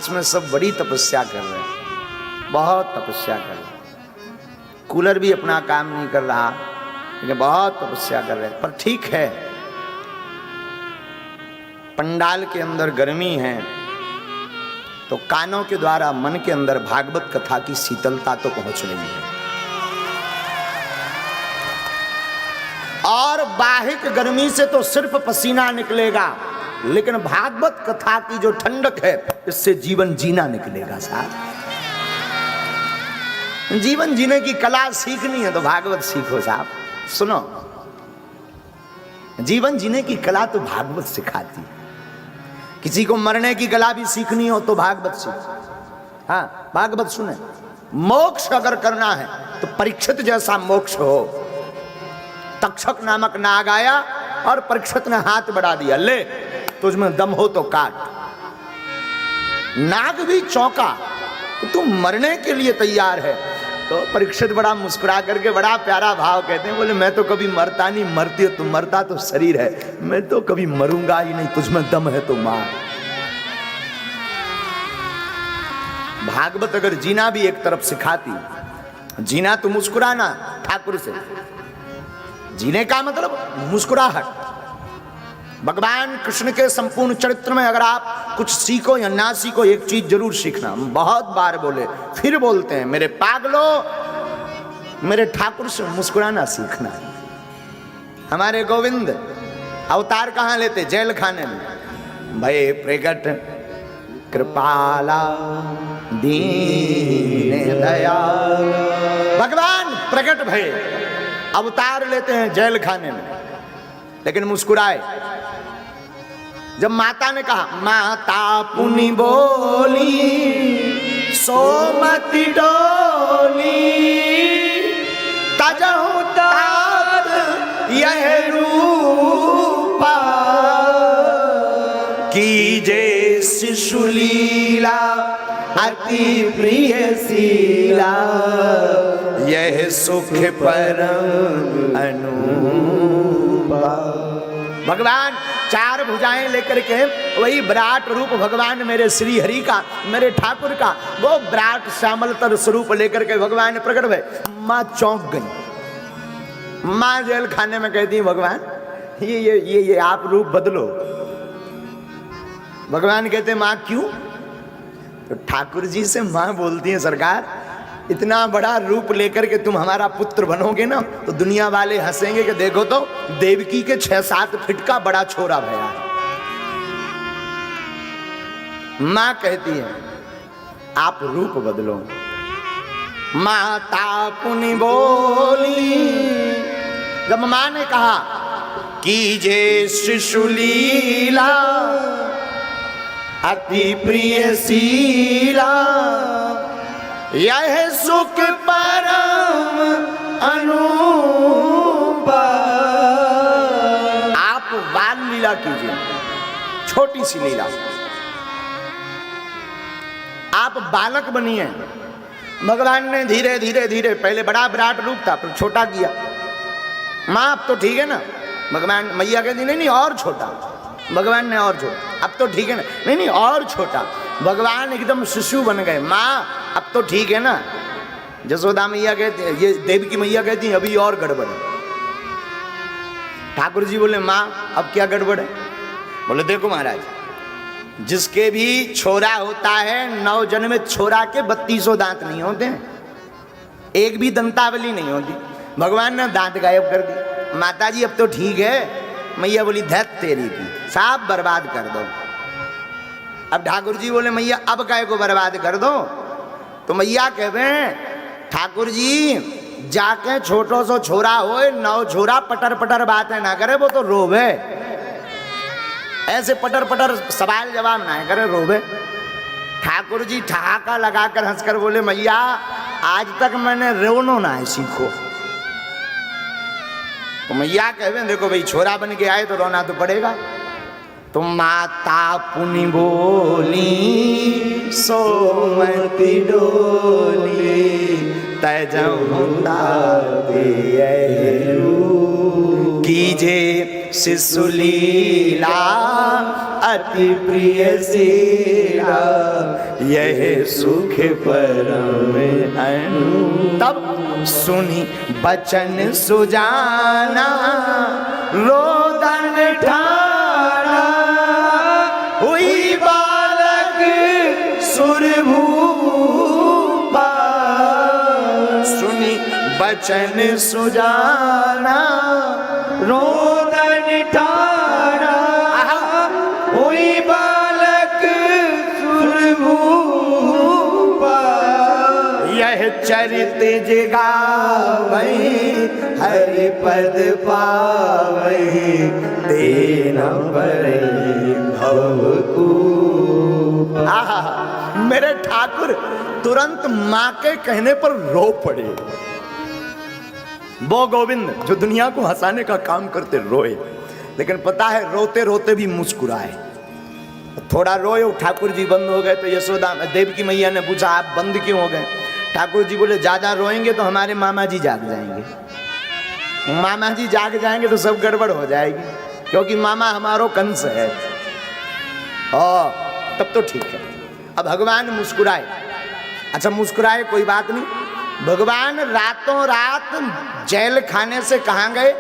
आपस में सब बड़ी तपस्या कर रहे हैं, बहुत तपस्या कर रहे हैं। कूलर भी अपना काम नहीं कर रहा, लेकिन बहुत तपस्या कर रहे हैं। पर ठीक है, पंडाल के अंदर गर्मी है तो कानों के द्वारा मन के अंदर भागवत कथा की शीतलता तो पहुंच रही है, और बाहिक गर्मी से तो सिर्फ पसीना निकलेगा, लेकिन भागवत कथा की जो ठंडक है इससे जीवन जीना निकलेगा। साहब, जीवन जीने की कला सीखनी है तो भागवत सीखो। साहब सुनो, जीवन जीने की कला तो भागवत सिखाती है। किसी को मरने की कला भी सीखनी हो तो भागवत सीखो। हाँ, भागवत सुने। मोक्ष अगर करना है तो परीक्षित जैसा मोक्ष हो। तक्षक नामक नाग आया और परीक्षित ने हाथ बढ़ा दिया, ले तुझमें दम हो तो काट। नाग भी चौंका, तो तू मरने के लिए तैयार है? तो परीक्षित बड़ा मुस्कुरा करके बड़ा प्यारा भाव कहते हैं, बोले मैं तो कभी मरता नहीं, मरती हो तुम, मरता तो शरीर है, मैं तो कभी मरूंगा ही नहीं, तुझमें दम है तो मार। भागवत अगर जीना भी एक तरफ सिखाती, जीना तो मुस्कुराना ठाकुर से, जीने का मतलब मुस्कुराहट। भगवान कृष्ण के संपूर्ण चरित्र में अगर आप कुछ सीखो या ना सीखो, एक चीज जरूर सीखना। बहुत बार बोले, फिर बोलते हैं, मेरे पागलों, मेरे ठाकुर से मुस्कुराना सीखना है। हमारे गोविंद अवतार कहां लेते? जेल खाने में। भय प्रकट कृपाला दीन दयाल, भगवान प्रकट भय, अवतार लेते हैं जेल खाने में, लेकिन मुस्कुराए। जब माता ने कहा, माता पुनि बोली सोमति डोली, तजहु तात यह रूपा, कीजे शिशुलीला अति प्रिय शीला, यह सुख परम अनूपा। भगवान चार भुजाएं लेकर के, वही विराट रूप भगवान मेरे श्री हरि का, मेरे ठाकुर का, वो विराट श्यामलतर स्वरूप लेकर के भगवान प्रकट हुए। माँ चौंक गई। माँ जेल खाने में कहती, भगवान ये आप रूप बदलो। भगवान कहते, माँ क्यों? तो ठाकुर जी से माँ बोलती है, सरकार इतना बड़ा रूप लेकर के तुम हमारा पुत्र बनोगे ना तो दुनिया वाले हंसेंगे कि देखो तो देवकी के 6-7 फीट का बड़ा छोरा भया। मां कहती है, आप रूप बदलो। माता पुनि बोली, जब मां ने कहा कीजे शिशुलीला अति प्रिय शीला, यह सुख परम अनूपा। आप बाल लीला कीजिए, छोटी सी लीला। आप बालक बनिए। भगवान ने धीरे धीरे धीरे, पहले बड़ा विराट रूप था फिर छोटा किया। माँ अब तो ठीक है ना? भगवान, मैया कहती नहीं और छोटा। भगवान ने और छोटा, अब तो ठीक है ना? नहीं और छोटा। भगवान एकदम शिशु बन गए। माँ अब तो ठीक है ना? जसोदा मैया कहती है, ये देवी की मैया कहती है, अभी और गड़बड़ है। ठाकुर जी बोले, माँ अब क्या गड़बड़ है? बोले, देखो महाराज, जिसके भी छोरा होता है, 9 जन्मित छोरा के 32 दांत नहीं होते हैं, एक भी दंतावली नहीं होती। भगवान ने दांत गायब कर दी। माता जी अब तो ठीक है। मैया बोली, धैत तेरी की, साफ बर्बाद कर दो। अब ठाकुर जी बोले, मैया अब काय को बर्बाद कर दो? तो मैया कहवे, ठाकुर जी जाके छोटो सो छोरा हो, 9 छोरा पटर पटर बातें ना करे, वो तो रोवे। ऐसे पटर पटर सवाल जवाब ना करे, रोवे। ठाकुर जी ठहाका लगाकर हंसकर बोले, मैया आज तक मैंने रोनो ना है सीखो। तो मैया कहवे, देखो भाई छोरा बन के आए तो रोना तो पड़ेगा। तो माता पुनि बोली सोमति डोली, तजहु तात यह रूपा, कीजे शिशुलीला अति प्रिय सीला, यह सुख परम अनु। तब सुनी बचन सुजाना रोदन ठाना, हुई बालक सुरभूपा। सुनी बचन सुजाना रोदन ठाना, हुई बालक सुरभूपा। यह चरित जगावै हरि पद पावै, तेना परे भवकूप। आहा, मेरे ठाकुर तुरंत मां के कहने पर रो पड़े। वो गोविंद जो दुनिया को हंसाने का काम करते रोए, लेकिन पता है रोते रोते भी मुस्कुराए। थोड़ा रोए ठाकुर जी बंद हो गए तो यशोदा देवकी मैया ने पूछा आप बंद क्यों हो गए? ठाकुर जी बोले ज्यादा रोएंगे तो हमारे मामा जी जाग जाएंगे, मामा जी जाग जाएंगे तो सब गड़बड़ हो जाएगी, क्योंकि मामा हमारो कंस है। तब तो ठीक है। अब भगवान मुस्कुराए। अच्छा मुस्कुराए कोई बात नहीं, भगवान रातों रात जेल खाने से कहां गए?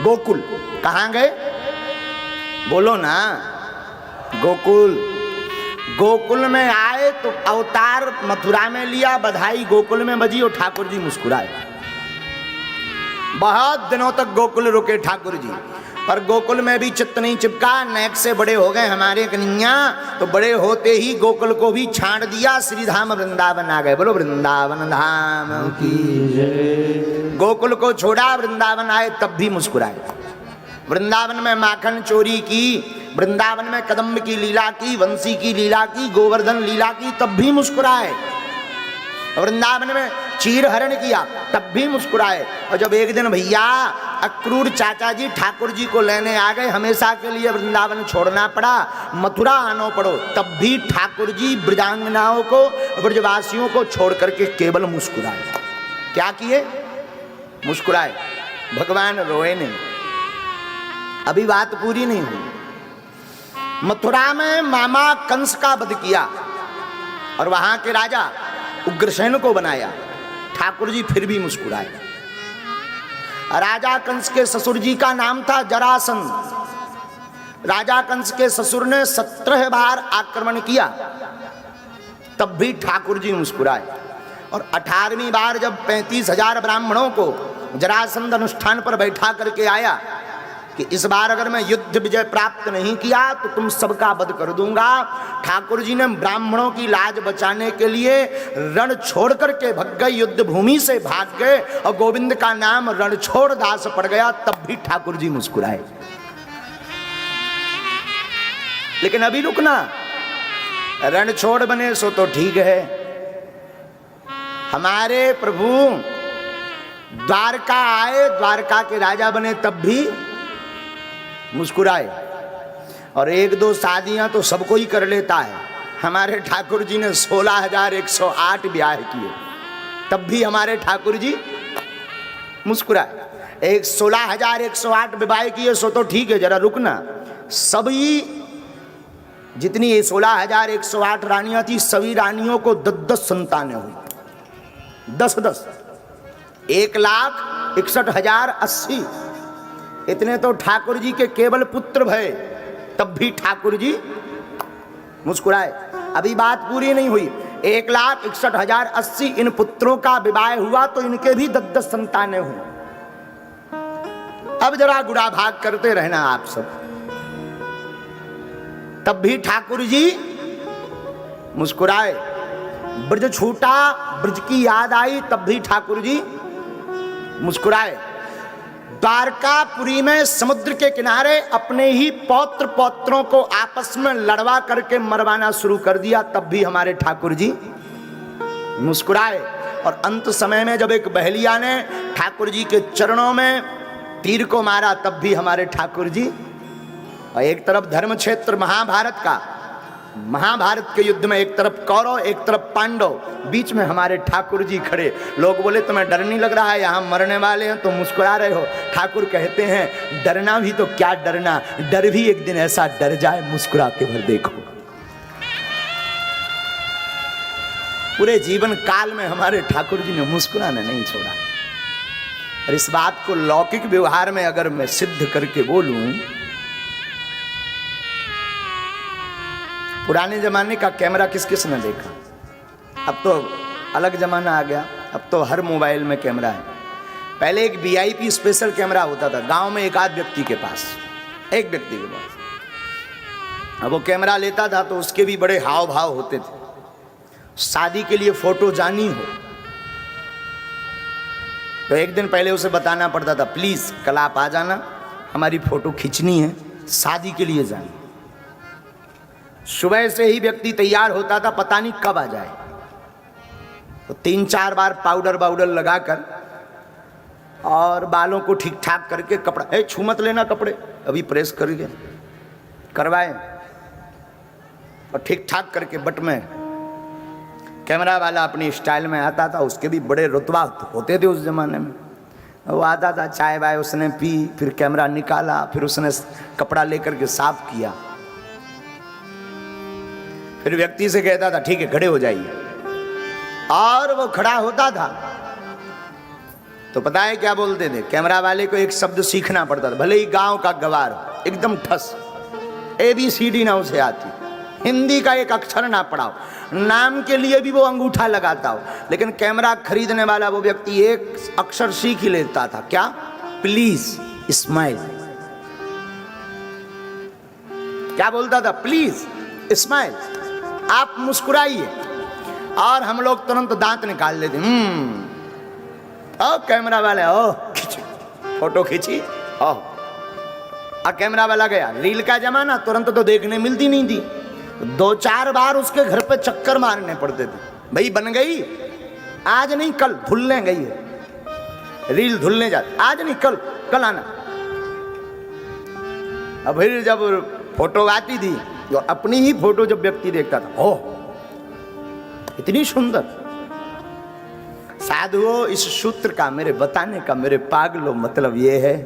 गोकुल। कहां गए बोलो ना? गोकुल। गोकुल में आए तो अवतार मथुरा में लिया, बधाई गोकुल में बजी और ठाकुर जी मुस्कुराए। बहुत दिनों तक गोकुल रुके ठाकुर जी, पर गोकुल में भी चित्त नहीं चिपका। नेक से बड़े हो गए हमारे कन्हैया, तो बड़े होते ही गोकुल को भी छांट दिया, श्री धाम वृंदावन आ गए। बोलो वृंदावन धाम की जय। गोकुल को छोड़ा, वृंदावन आए तब भी मुस्कुराए। वृंदावन में माखन चोरी की, वृंदावन में कदम्ब की लीला की, वंशी की लीला की, गोवर्धन लीला की, तब भी मुस्कुराए। वृंदावन में चीर हरण किया तब भी मुस्कुराए। और जब एक दिन भैया अक्रूर चाचा जी ठाकुर जी को लेने आ गए, हमेशा के लिए वृंदावन छोड़ना पड़ा, मथुरा आना पड़ो, तब भी ठाकुर जी ब्रजांगनाओं को, ब्रजवासियों को छोड़ करके केवल मुस्कुराए। क्या किए? मुस्कुराए। भगवान रोए नहीं। अभी बात पूरी नहीं हुई। मथुरा में मामा कंस का वध किया और वहां के राजा उग्रसेन को बनाया, ठाकुर जी फिर भी मुस्कुराए। राजा कंस के ससुर जी का नाम था जरासंध। राजा कंस के ससुर ने 17 बार आक्रमण किया, तब भी ठाकुर जी मुस्कुराए। और 18वीं बार जब 35,000 ब्राह्मणों को जरासंध अनुष्ठान पर बैठा करके आया कि इस बार अगर मैं युद्ध विजय प्राप्त नहीं किया तो तुम सबका वध कर दूंगा, ठाकुर जी ने ब्राह्मणों की लाज बचाने के लिए रण छोड़ करके भग गए, युद्ध भूमि से भाग गए और गोविंद का नाम रणछोड़ दास पड़ गया, तब भी ठाकुर जी मुस्कुराए। लेकिन अभी रुकना, रणछोड़ बने सो तो ठीक है, हमारे प्रभु द्वारका आए, द्वारका के राजा बने तब भी मुस्कुराए। और 1-2 शादियां तो सबको ही कर लेता है, हमारे ठाकुर जी ने 16,108 ब्याह किए, तब भी हमारे ठाकुर जी मुस्कुराए। 16,108 विवाह किए सो तो ठीक है, जरा रुकना, सभी जितनी 16,108 रानियां थी, सभी रानियों को 10-10 संतानें हुई, 10-10, 1,61,080। इतने तो ठाकुर जी के केवल पुत्र भय, तब भी ठाकुर जी मुस्कुराए। अभी बात पूरी नहीं हुई। 1,61,080 इन पुत्रों का विवाह हुआ तो इनके भी 10-10 संतानें हुई। अब जरा गुड़ा भाग करते रहना आप सब, तब भी ठाकुर जी मुस्कुराए। ब्रज छूटा, ब्रज की याद आई, तब भी ठाकुर जी मुस्कुराए। द्वारकापुरी में समुद्र के किनारे अपने ही पौत्र पौत्रों को आपस में लड़वा करके मरवाना शुरू कर दिया, तब भी हमारे ठाकुर जी मुस्कुराए। और अंत समय में जब एक बहलिया ने ठाकुर जी के चरणों में तीर को मारा, तब भी हमारे ठाकुर जी। और एक तरफ धर्म क्षेत्र महाभारत का, महाभारत के युद्ध में एक तरफ कौरव एक तरफ पांडव, बीच में हमारे ठाकुर जी खड़े। लोग बोले तुम्हें डर नहीं लग रहा है, यहाँ मरने वाले हैं तो मुस्कुरा रहे हो। ठाकुर कहते हैं डरना भी तो क्या डरना, डर भी एक दिन ऐसा डर जाए मुस्कुरा के भर देखो। पूरे जीवन काल में हमारे ठाकुर जी ने मुस्कुराना नहीं छोड़ा। और इस बात को लौकिक व्यवहार में अगर मैं सिद्ध करके बोलूं, पुराने जमाने का कैमरा किस किस ने देखा? अब तो अलग जमाना आ गया, अब तो हर मोबाइल में कैमरा है। पहले एक वीआईपी स्पेशल कैमरा होता था गांव में, एक आध व्यक्ति के पास, एक व्यक्ति के पास। अब वो कैमरा लेता था तो उसके भी बड़े हाव भाव होते थे। शादी के लिए फोटो जानी हो तो एक दिन पहले उसे बताना पड़ता था, प्लीज कल आप आ जाना, हमारी फोटो खींचनी है, शादी के लिए जाना। सुबह से ही व्यक्ति तैयार होता था, पता नहीं कब आ जाए। तो 3-4 बार पाउडर वाउडर लगाकर और बालों को ठीक ठाक करके, कपड़ा छू मत लेना कपड़े, अभी प्रेस करिए, करवाए और ठीक ठाक करके बट में कैमरा वाला अपनी स्टाइल में आता था। उसके भी बड़े रुतबा होते थे उस जमाने में। वो आता था, चाय वाय उसने पी, फिर कैमरा निकाला, फिर उसने कपड़ा लेकर के साफ किया, फिर व्यक्ति से कहता था ठीक है खड़े हो जाइए। और वो खड़ा होता था तो पता है क्या बोलते थे? कैमरा वाले को एक शब्द सीखना पड़ता था, भले ही गांव का गवार हो, एकदम ठस, ABCD ना उसे आती, हिंदी का एक अक्षर ना पढ़ाओ, नाम के लिए भी वो अंगूठा लगाता हो, लेकिन कैमरा खरीदने वाला वो व्यक्ति एक अक्षर सीख ही लेता था। क्या? Please smile. क्या बोलता था? प्लीज स्माइल, आप मुस्कुराइए। और हम लोग तुरंत दांत निकाल लेते, ओ कैमरा वाला, ओ खींची फोटो, खींची, ओ कैमरा वाला गया। रील का जमाना, तुरंत तो देखने मिलती नहीं थी, 2-4 बार उसके घर पे चक्कर मारने पड़ते थे। भाई बन गई? आज नहीं कल, धुलने गई है रील, धुलने जाती, आज नहीं कल आना। अब फिर जब फोटो आती थी, जो अपनी ही फोटो जब व्यक्ति देखता था, ओह इतनी सुंदर। साधुओं, इस सूत्र का, मेरे बताने का, मेरे पागलों, मतलब ये है,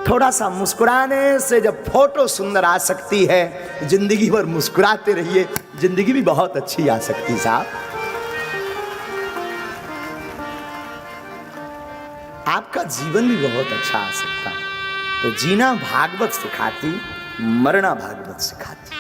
थोड़ा सा मुस्कुराने से जब फोटो सुंदर आ सकती है, जिंदगी भर मुस्कुराते रहिए, जिंदगी भी बहुत अच्छी आ सकती साहब। आपका जीवन भी बहुत अच्छा आ सकता है। तो जीना भागवत सिखाती, मरना भागवत सिखाती।